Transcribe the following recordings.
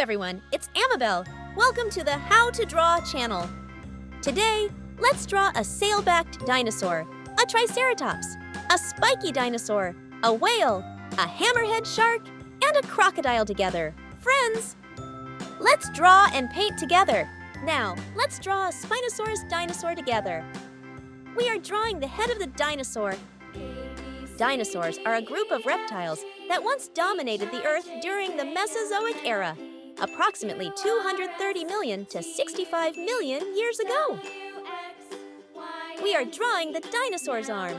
everyone, it's Amabel. Welcome to the How to Draw channel. Today, let's draw a sail-backed dinosaur, a triceratops, a spiky dinosaur, a whale, a hammerhead shark, and a crocodile together. Friends, let's draw and paint together. Now, let's draw a Spinosaurus dinosaur together. We are drawing the head of the dinosaur. Dinosaurs are a group of reptiles that once dominated the Earth during the Mesozoic era, approximately 230 million to 65 million years ago. We are drawing the dinosaur's arm.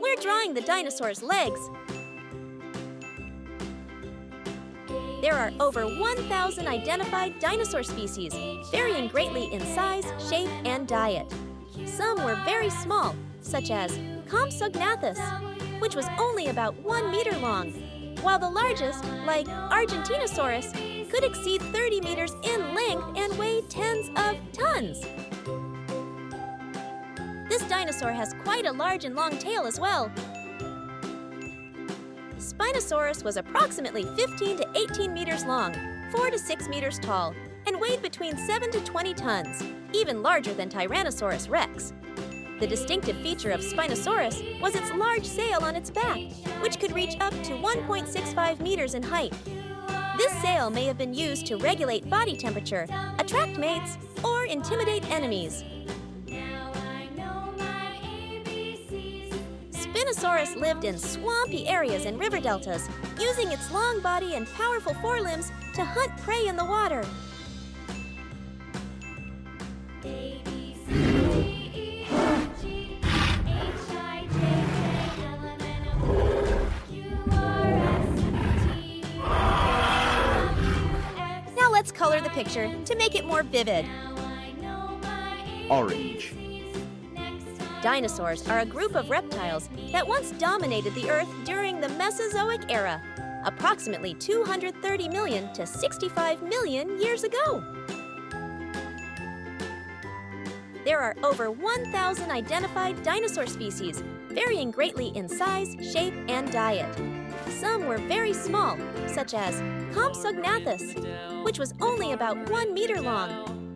We're drawing the dinosaur's legs. There are over 1,000 identified dinosaur species, varying greatly in size, shape, and diet. Some were very small, such as Compsognathus, which was only about 1 meter long, while the largest, like Argentinosaurus, could exceed 30 meters in length and weigh tens of tons. This dinosaur has quite a large and long tail as well. Spinosaurus was approximately 15 to 18 meters long, 4 to 6 meters tall, and weighed between 7 to 20 tons, even larger than Tyrannosaurus rex. The distinctive feature of Spinosaurus was its large sail on its back, which could reach up to 1.65 meters in height. This sail may have been used to regulate body temperature, attract mates, or intimidate enemies. Spinosaurus lived in swampy areas and river deltas, using its long body and powerful forelimbs to hunt prey in the water. Now let's color the picture to make it more vivid. Orange. Dinosaurs are a group of reptiles that once dominated the Earth during the Mesozoic era, approximately 230 million to 65 million years ago. There are over 1,000 identified dinosaur species, varying greatly in size, shape, and diet. Some were very small, such as Compsognathus, which was only about 1 meter long,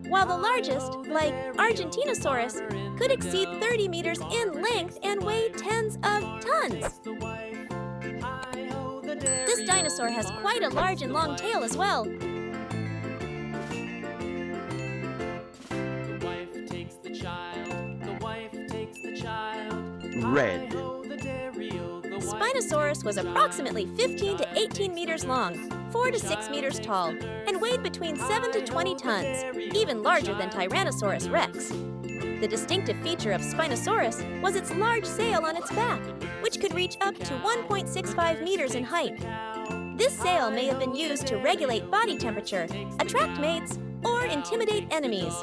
while the largest, like Argentinosaurus, could exceed 30 meters in length and weigh tens of tons. This dinosaur has quite a large and long tail as well. Red. Spinosaurus was approximately 15 to 18 meters long, 4 to 6 meters tall, and weighed between 7 to 20 tons, even larger than Tyrannosaurus rex. The distinctive feature of Spinosaurus was its large sail on its back, which could reach up to 1.65 meters in height. This sail may have been used to regulate body temperature, attract mates, or intimidate enemies.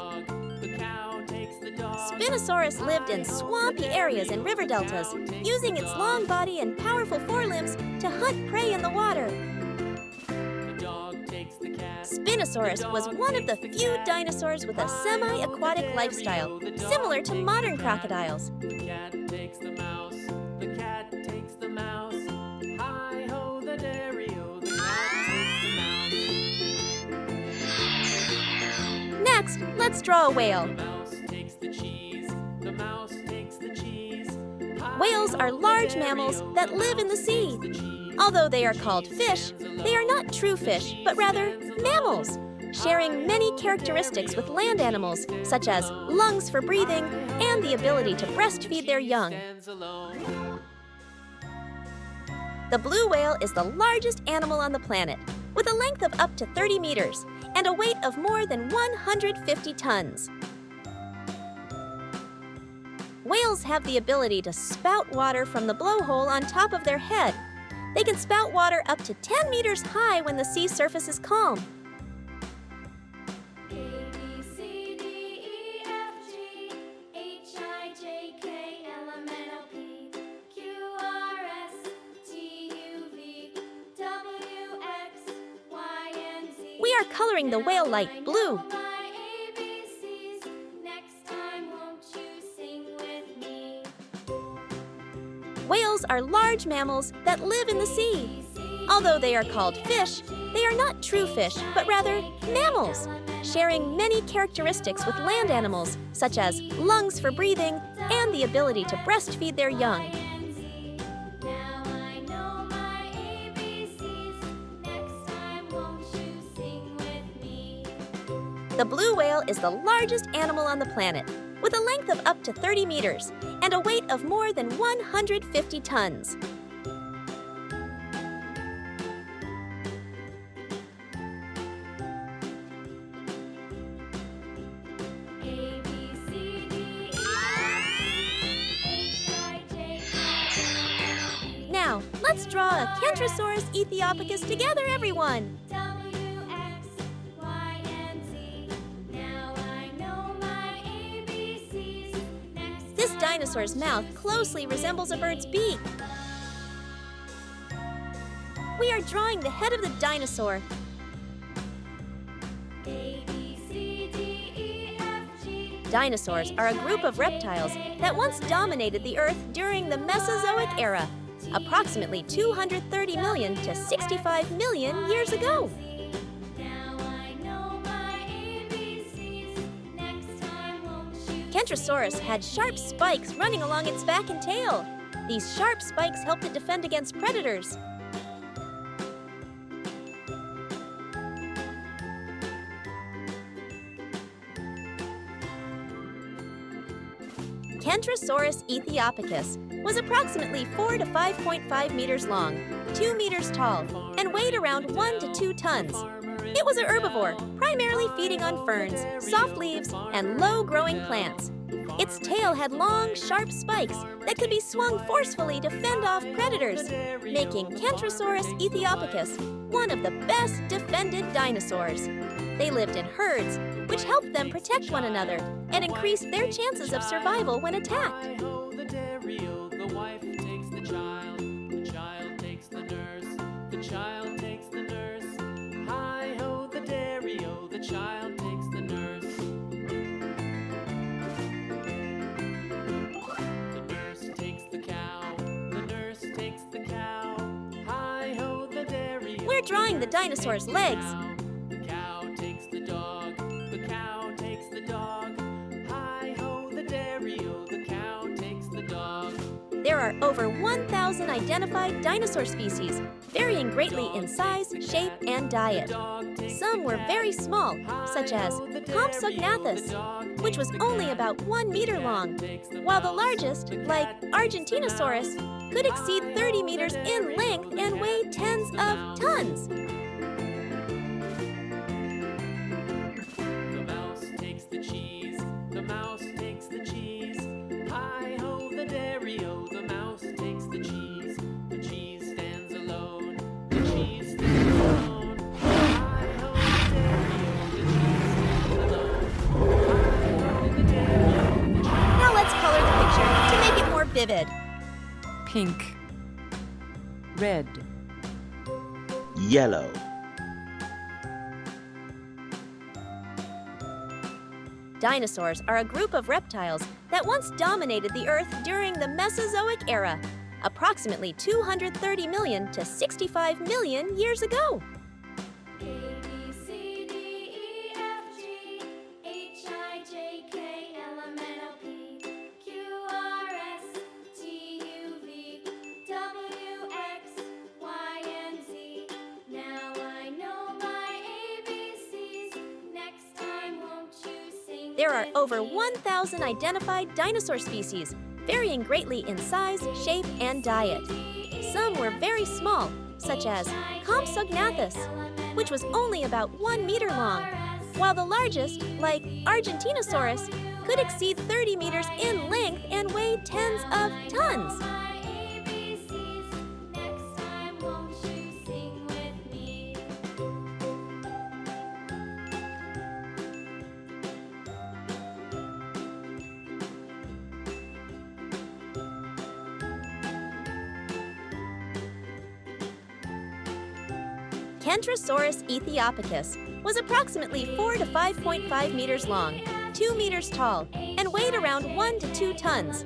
Spinosaurus lived in swampy areas and river deltas, using its long body and powerful forelimbs to hunt prey in the water. Spinosaurus was one of the few dinosaurs with a semi-aquatic lifestyle, similar to modern crocodiles. Next, let's draw a whale. Whales are large mammals that live in the sea. Although they are called fish, they are not true fish, but rather mammals, sharing many characteristics with land animals, such as lungs for breathing and the ability to breastfeed their young. The blue whale is the largest animal on the planet, with a length of up to 30 meters and a weight of more than 150 tons. Whales have the ability to spout water from the blowhole on top of their head. They can spout water up to 10 meters high when the sea surface is calm. We are coloring the whale light blue. Whales are large mammals that live in the sea. Although they are called fish, they are not true fish, but rather mammals, sharing many characteristics with land animals, such as lungs for breathing and the ability to breastfeed their young. The blue whale is the largest animal on the planet, with a length of up to 30 meters and a weight of more than 150 tons. Now, let's draw a Kentrosaurus ethiopicus together, everyone! This dinosaur's mouth closely resembles a bird's beak. We are drawing the head of the dinosaur. Dinosaurs are a group of reptiles that once dominated the Earth during the Mesozoic era, approximately 230 million to 65 million years ago. Kentrosaurus had sharp spikes running along its back and tail. These sharp spikes helped it defend against predators. Kentrosaurus ethiopicus was approximately 4 to 5.5 meters long, 2 meters tall, and weighed around 1 to 2 tons. It was a herbivore, primarily feeding on ferns, soft leaves, and low-growing plants. Its tail had long, sharp spikes that could be swung forcefully to fend off predators, making Kentrosaurus ethiopicus one of the best defended dinosaurs. They lived in herds, which helped them protect one another and increased their chances of survival when attacked. The wife takes the child takes the child takes the nurse. Hi-ho, the dairy-o, the child takes the nurse. The nurse takes the cow, hi-ho, the dairy-o. We're drawing the dinosaur's legs. The cow takes the dog, hi-ho, the dairy-o, the cow takes the dog. There are over 1,000 identified dinosaur species, varying greatly in size, shape, and diet. Some were very small, such as Compsognathus, which was only about 1 meter long, while the largest, like Argentinosaurus, could exceed 30 meters in length and weigh tens of tons. The mouse takes the cheese, hi-ho, the dairy-o, the mouse takes the cheese stands alone, hi-ho, the dairy-o, the cheese stands alone, hi-ho, the dairy-o, the cheese. Now let's color the picture to make it more vivid. Pink, red, yellow, Dinosaurs are a group of reptiles that once dominated the Earth during the Mesozoic era, approximately 230 million to 65 million years ago. There are over 1,000 identified dinosaur species, varying greatly in size, shape, and diet. Some were very small, such as Compsognathus, which was only about 1 meter long, while the largest, like Argentinosaurus, could exceed 30 meters in length and weigh tens of tons. Kentrosaurus ethiopicus was approximately 4 to 5.5 meters long, 2 meters tall, and weighed around 1 to 2 tons.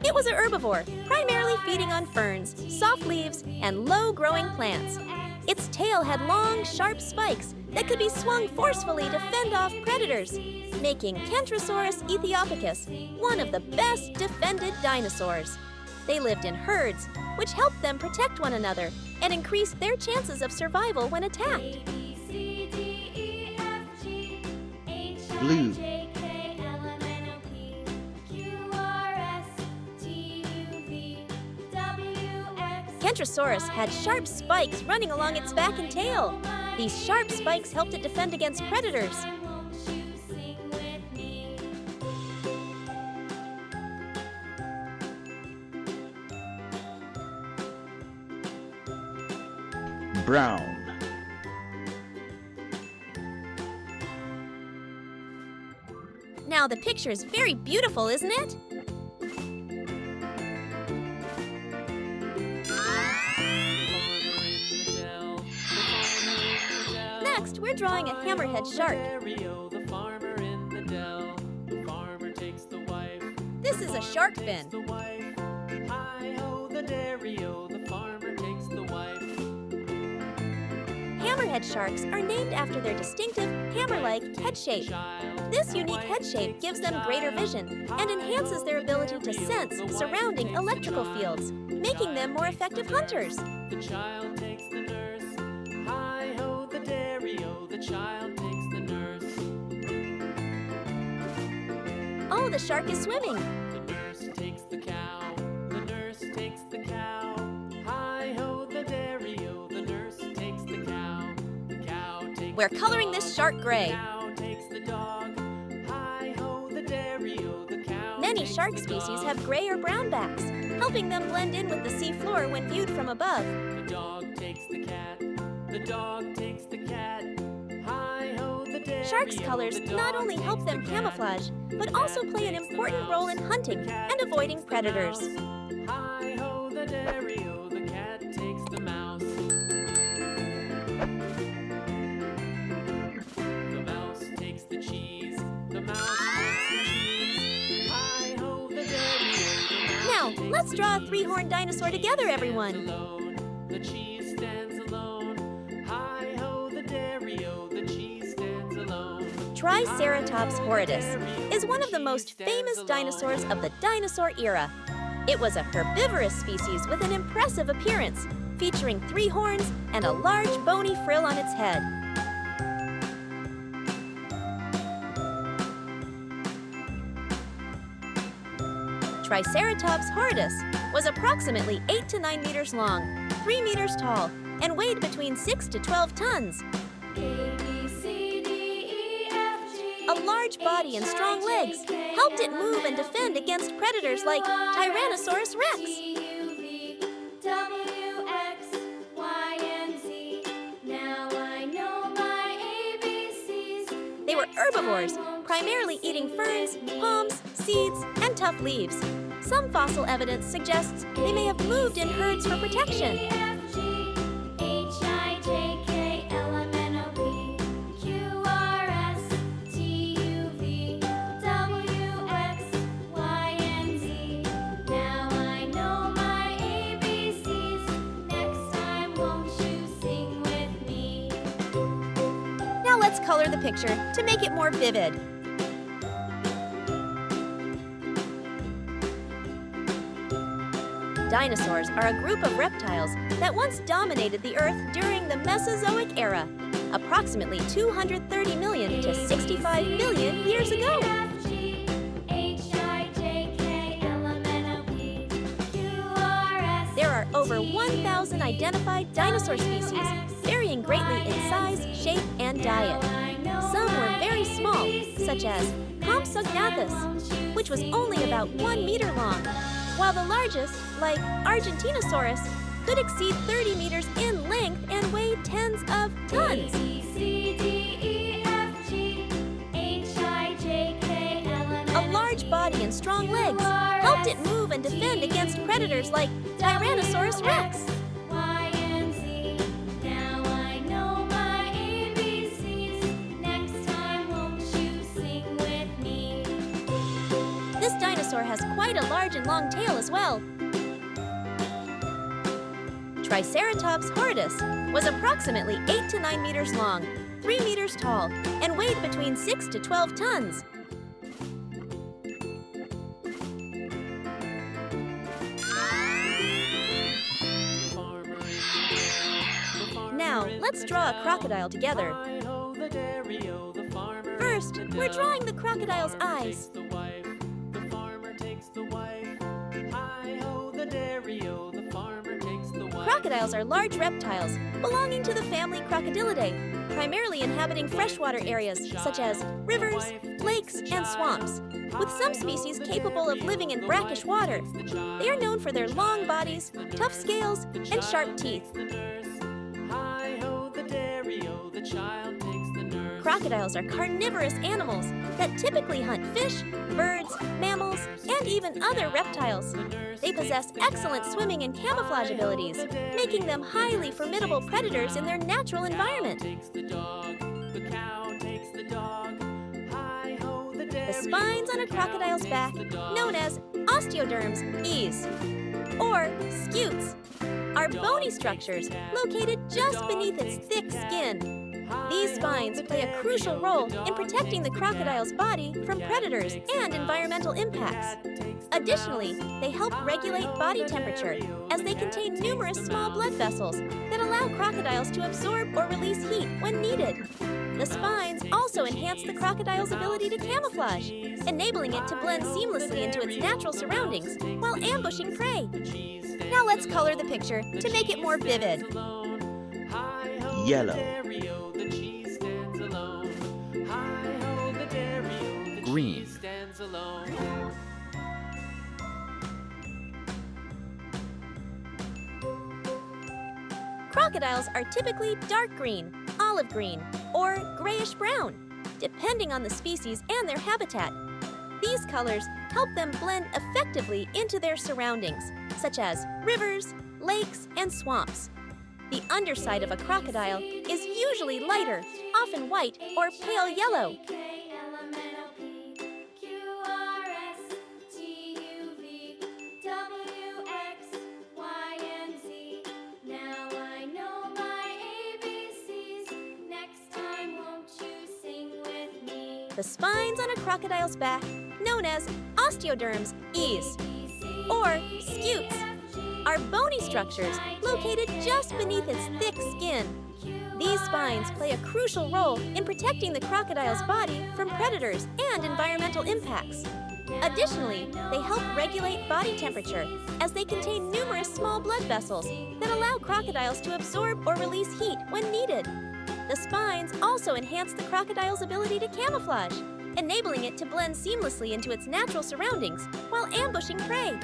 It was a herbivore, primarily feeding on ferns, soft leaves, and low-growing plants. Its tail had long, sharp spikes that could be swung forcefully to fend off predators, making Kentrosaurus ethiopicus one of the best defended dinosaurs. They lived in herds, which helped them protect one another and increased their chances of survival when attacked. Blue. Kentrosaurus had sharp spikes running along its back and tail. These sharp spikes helped it defend against predators. Brown. Now the picture is very beautiful, isn't it? Next, we're drawing a hammerhead shark. The farmer in the dell. The farmer takes the wife. This is a shark fin. The wife. Hi-ho, the dairy-o. The farmer takes the wife. Hammerhead sharks are named after their distinctive hammer-like head shape. This unique head shape gives them greater vision and enhances their ability to sense surrounding electrical fields, making them more effective hunters. The child takes the nurse. Hi-ho, the dairy-o. The child takes the nurse. Oh, the shark is swimming. The nurse takes the cow. The nurse takes the cow. Hi-ho, the dairy-o. The nurse takes the cow. The cow takes We're the coloring dog. this shark gray. The cow takes the dog. Hi-ho, the dairy-o. The cow Many takes shark the species dog. have gray or brown backs, helping them blend in with the sea floor when viewed from above. The dog takes the cat. The dog takes the cat. Hi-ho, the dairy-o. Sharks' colors The not dog only help takes them the cat. camouflage, but also play an takes the important mouse. role in hunting The cat and avoiding takes the predators. mouse. Hi-ho, the dairy-o. The cat takes the mouse. The mouse takes the cheese. The mouse takes the cheese. Hi-ho, the dairy-o. The mouse Now, takes let's the draw a cheese. three-horned dinosaur together, Stands everyone. alone. The cheese stands alone. Hi-ho, the dairy-o. The cheese stands alone. Triceratops horridus is one of the most famous dinosaurs of the dinosaur era. It was a herbivorous species with an impressive appearance, featuring 3 horns and a large bony frill on its head. Triceratops horridus was approximately 8 to 9 meters long, 3 meters tall, and weighed between 6 to 12 tons. A large body and strong legs helped it move and defend against predators like Tyrannosaurus rex. They were herbivores, primarily eating ferns, palms, seeds, and tough leaves. Some fossil evidence suggests they may have moved in herds for protection. Now let's color the picture to make it more vivid. Dinosaurs are a group of reptiles that once dominated the Earth during the Mesozoic era, approximately 230 million to 65 million years ago. There are over 1,000 identified dinosaur species, varying greatly in size, shape, and diet. Some were very small, such as Compsognathus, which was only about 1 meter long, while the largest, like Argentinosaurus, could exceed 30 meters in length and weigh tens of tons. A large body and strong legs helped it move and defend against predators like Tyrannosaurus rex. This dinosaur dinosaur has quite a large and long tail as well. Triceratops horridus was approximately 8 to 9 meters long, 3 meters tall, and weighed between 6 to 12 tons. Now, let's draw a crocodile together. First, we're drawing the crocodile's eyes. Crocodiles are large reptiles belonging to the family Crocodilidae, primarily inhabiting freshwater areas such as rivers, lakes, and swamps, with some species capable of living in brackish water. They are known for their long bodies, tough scales, and sharp teeth. Crocodiles are carnivorous animals that typically hunt fish, birds, mammals, and even other reptiles. They possess excellent swimming and camouflage abilities, making them highly formidable predators in their natural environment. The spines on a crocodile's back, known as osteoderms, or scutes, are bony structures located just beneath its thick skin. These spines play a crucial role in protecting the crocodile's body from predators and environmental impacts. Additionally, they help regulate body temperature as they contain numerous small blood vessels that allow crocodiles to absorb or release heat when needed. The spines also enhance the crocodile's ability to camouflage, enabling it to blend seamlessly into its natural surroundings while ambushing prey. Now let's color the picture to make it more vivid. Yellow. Green. Crocodiles are typically dark green, olive green, or grayish brown, depending on the species and their habitat. These colors help them blend effectively into their surroundings, such as rivers, lakes, and swamps. The underside of a crocodile is usually lighter, often white or pale yellow. The spines on a crocodile's back, known as osteoderms, or scutes, are bony structures located just beneath its thick skin. These spines play a crucial role in protecting the crocodile's body from predators and environmental impacts. Additionally, they help regulate body temperature as they contain numerous small blood vessels that allow crocodiles to absorb or release heat when needed. The spines also enhance the crocodile's ability to camouflage, enabling it to blend seamlessly into its natural surroundings while ambushing prey.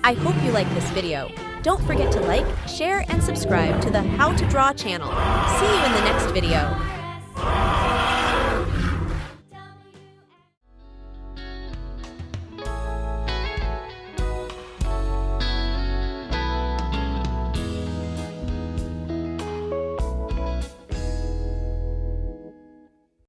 I hope you like this video. Don't forget to like, share, and subscribe to the How to Draw channel. See you in the next video.